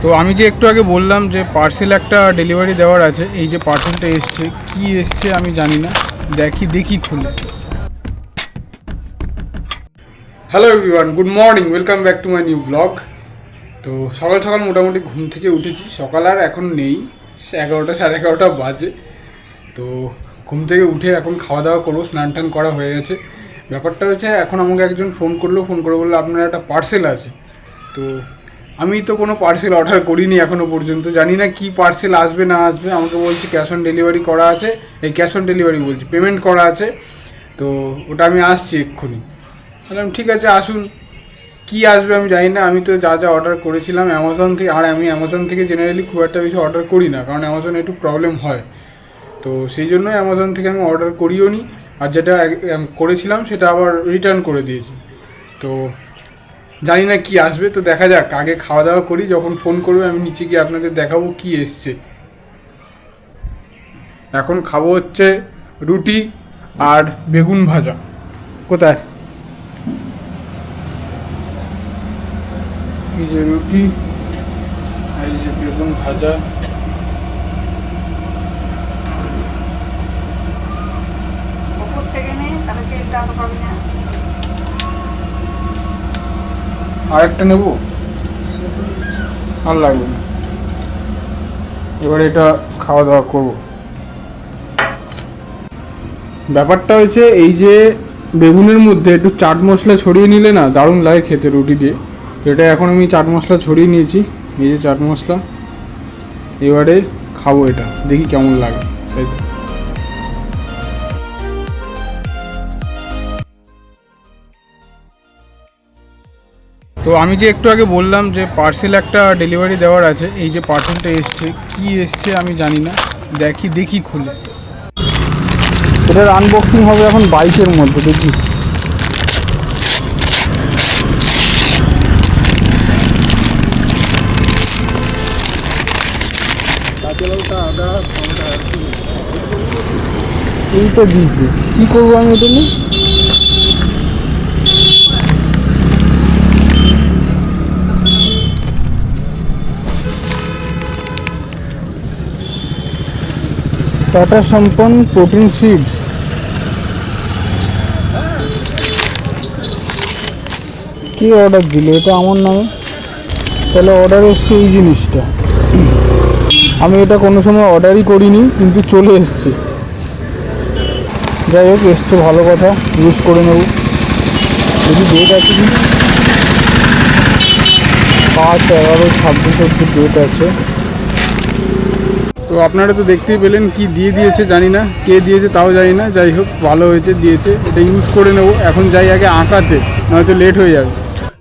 তো আমি যে একটু আগে বললাম যে পার্সেল একটা ডেলিভারি দেওয়ার আছে, এই যে পার্সেলটা এসছে, কি এসছে আমি জানি না, দেখি খুলে। Hello everyone, good morning, welcome back to my new blog. তো সকাল সকাল মোটামুটি ঘুম থেকে উঠেছি, সকাল আর এখন নেই, 11টা 11:30 বাজে। তো ঘুম থেকে উঠে এখন খাওয়া দাওয়া করবো, স্নান টান করা হয়ে গেছে। ব্যাপারটা হচ্ছে এখন আমাকে একজন ফোন করে বললো আপনার একটা পার্সেল আছে। তো আমি তো কোনো পার্সেল অর্ডার করিনি এখনও পর্যন্ত, জানি না কি পার্সেল আসবে না আসবে। আমাকে বলছি ক্যাশ অন ডেলিভারি করা আছে, ক্যাশ অন ডেলিভারি বলছি, পেমেন্ট করা আছে, তো ওটা আমি আসছি এক্ষুনি। বললাম ঠিক আছে আসুন, কি আসবে আমি জানি না। আমি তো যা অর্ডার করেছিলাম অ্যামাজন থেকে, আর আমি অ্যামাজন থেকে জেনারেলি খুব একটা বেশি অর্ডার করি না, কারণ অ্যামাজনে একটু প্রবলেম হয়। তো সেই জন্যই অ্যামাজন থেকে আমি অর্ডার করিও নি, আর যেটা করেছিলাম সেটা আবার রিটার্ন করে দিয়েছি। তো জানি না কি আসবে, তো দেখা যাক, আগে খাওয়া দাওয়া করি, যখন ফোন করবে আমি নিচে গিয়ে আপনাদের দেখাবো কি এসছে। এখন খাবো হচ্ছে রুটি আর বেগুন ভাজা। কোথায়? এই যে রুটি আর এই যে বেগুন ভাজা। আরেকটা নেব, আর লাগবে না। এবার এটা খাওয়া দাওয়া করবো। ব্যাপারটা হচ্ছে এই যে বেগুনের মধ্যে একটু চাট মশলা ছড়িয়ে নিলে না দারুণ লাগে খেতে রুটি দিয়ে। এটা এখন আমি চাট মশলা ছড়িয়ে নিয়েছি, এই যে চাট মশলা। এবারে খাবো এটা, দেখি কেমন লাগে, তাই তো। তো আমি যে একটু আগে বললাম যে পার্সেল একটা ডেলিভারি দেওয়ার আছে, এই যে পার্সেলটা এসছে, কি এসছে আমি জানি না, দেখি খুলে। এটার আনবক্সিং হবে এখন বাইকের মধ্যে, দেখি। এইটা দিয়েছে, কী করবো আমি এটা নিয়ে? টাটা সম্পন্ন প্রোটিন সিডস। কি অর্ডার দিল এটা আমার নামে? তাহলে অর্ডার এসছে এই জিনিসটা, আমি এটা কোনো সময় অর্ডারই করিনি, কিন্তু চলে এসছে। যাই হোক, এসছে ভালো কথা, ইউজ করে নেব। যদি ডেট আছে কি 5/11/26 ডেট আছে। তো আপনারা তো দেখতেই পেলেন কি দিয়ে দিয়েছে, জানি না কে দিয়েছে, তাও জানি না। যাই হোক, ভালো হয়েছে দিয়েছে, এটা ইউজ করে নেব। এখন যাই আগে আঁকাতে, নয়তো লেট হয়ে যাবে।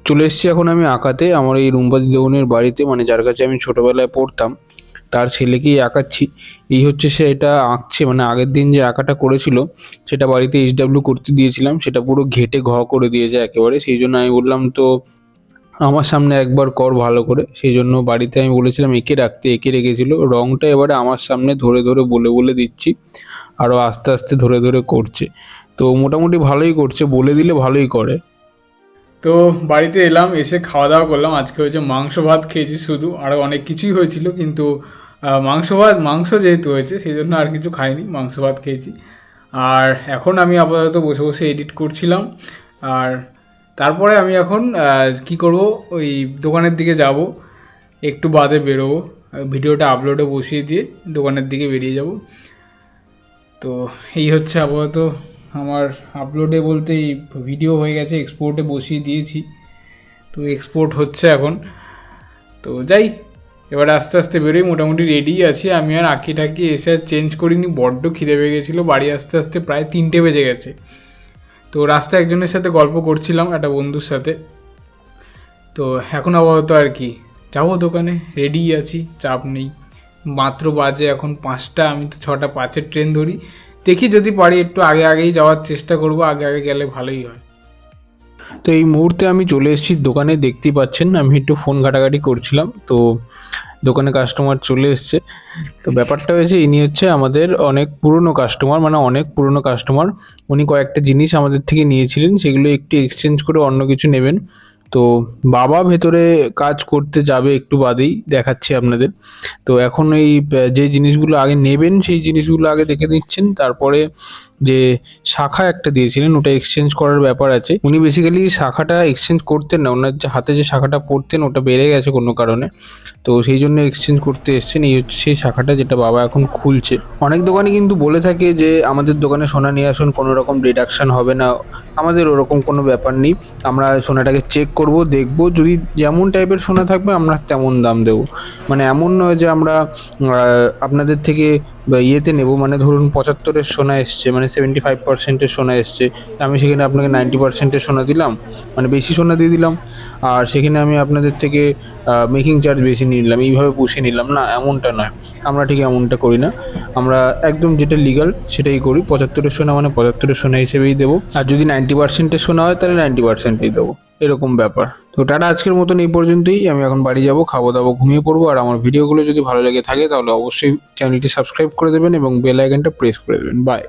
চলে এসেছি এখন আমি আঁকাতে, আমার এই রুম্পাদি দেওয়ানের বাড়িতে, মানে যার কাছে আমি ছোটোবেলায় পড়তাম, তার ছেলেকেই আঁকাচ্ছি। এই হচ্ছে সে এটা আঁকছে, মানে আগের দিন যে আঁকাটা করেছিল সেটা বাড়িতে HW করতে দিয়েছিলাম, সেটা পুরো ঘেটে করে দিয়েছে একেবারে। সেই জন্য আমি বললাম তো আমার সামনে একবার কর ভালো করে, সেই জন্য বাড়িতে আমি বলেছিলাম এঁকে রাখতে, এঁকে রেখেছিল। রঙটা এবারে আমার সামনে ধরে বলে দিচ্ছি, আরও আস্তে আস্তে ধরে করছে। তো মোটামুটি ভালোই করছে, বলে দিলে ভালোই করে। তো বাড়িতে এলাম, এসে খাওয়া দাওয়া করলাম। আজকে হয়েছে মাংস ভাত খেয়েছি শুধু, আরও অনেক কিছুই হয়েছিল, কিন্তু মাংস যেহেতু হয়েছে সেই জন্য আর কিছু খাইনি, মাংস ভাত খেয়েছি। আর এখন আমি আপাতত বসে বসে এডিট করছিলাম। আর তারপরে আমি এখন কি করব, ওই দোকানের দিকে যাব, একটু বাদে বেরোবো, ভিডিওটা আপলোডে বসিয়ে দিয়ে দোকানের দিকে বেরিয়ে যাব। তো এই হচ্ছে আপাতত আমার আপলোডে বলতে এই ভিডিও হয়ে গেছে, এক্সপোর্টে বসিয়ে দিয়েছি, তো এক্সপোর্ট হচ্ছে এখন। তো যাই, এবারে আস্তে আস্তে বেরোই, মোটামুটি রেডি আছি। আমি আর আঁকি টাকি এসে চেঞ্জ করিনি, বড্ড খিদে পেয়ে গেছিলো। বাড়ি আস্তে আস্তে প্রায় 3টে বেজে গেছে। তো রাস্তায় একজনের সাথে গল্প করছিলাম, একটা বন্ধুর সাথে। তো এখন আপাতত আর কি যাবো দোকানে, রেডি আছি, চাপ নেই। মাত্র বাজে এখন 5টা, আমি তো 6:05 ট্রেন ধরি। দেখি যদি পারি একটু আগেই যাওয়ার চেষ্টা করব, আগে গেলে ভালোই হয়। তো এই মুহূর্তে আমি চলে এসেছি দোকানে, দেখতেই পাচ্ছেন আমি একটু ফোন ঘাটাঘাটি করছিলাম। তো দোকানে কাস্টমার চলে এসছে। তো ব্যাপারটা হয়েছে, ইনি হচ্ছে আমাদের অনেক পুরনো কাস্টমার। উনি কয়েকটা জিনিস আমাদের থেকে নিয়েছিলেন, সেগুলো একটু এক্সচেঞ্জ করে অন্য কিছু নেবেন। তো বাবা ভেতরে কাজ করতে যাবে একটু বাদেই, দেখাচ্ছি আপনাদের। তো এখন এই যে জিনিসগুলো আগে নেবেন সেই জিনিসগুলো আগে দেখে নিচ্ছেন, তারপরে যে শাখা একটা দিয়েছিলেন ওটা এক্সচেঞ্জ করার ব্যাপার আছে। উনি বেসিক্যালি শাখাটা এক্সচেঞ্জ করতেন না, ওনার যে হাতে যে শাখাটা পরতেন ওটা বেড়ে গেছে কোনো কারণে, তো সেই জন্য এক্সচেঞ্জ করতে এসছেন। এই হচ্ছে সেই শাখাটা যেটা বাবা এখন খুলছে। অনেক দোকানে কিন্তু বলে থাকে যে আমাদের দোকানে সোনা নিয়ে আসুন, কোনো রকম ডিডাকশান হবে না। আমাদের ওরকম কোনো ব্যাপার নেই, আমরা সোনাটাকে চেক করব, দেখব, যদি যেমন টাইপের সোনা থাকবে আমরা তেমন দাম দেবো। মানে এমন নয় যে আমরা আপনাদের থেকে ইয়েতে নেব, মানে ধরুন 75-এর সোনা এসছে, মানে 75%-এর সোনা এসছে, আমি সেখানে আপনাকে 90%-এর সোনা দিলাম, মানে বেশি সোনা দিয়ে দিলাম, আর সেখানে আমি আপনাদের থেকে মেকিং চার্জ বেশি নিয়ে নিলাম, এইভাবে পুষে নিলাম না, এমনটা নয়। আমরা ঠিক এমনটা করি না, আমরা একদম যেটা লিগাল সেটাই করি। 75-এর সোনা মানে 75-এর সোনা হিসেবেই দেবো, আর যদি 90%-এর সোনা হয় তাহলে 90%ই দেবো, এরকম ব্যাপার। তো টাটা, আজকের মতন এই পর্যন্তই। আমি এখন বাড়ি যাব, খাবো দাবো, ঘুমিয়ে পড়বো। আর আমার ভিডিওগুলো যদি ভালো লেগে থাকে তাহলে অবশ্যই চ্যানেলটি সাবস্ক্রাইব করে দেবেন এবং বেল আইকনটা প্রেস করে দেবেন। বাই।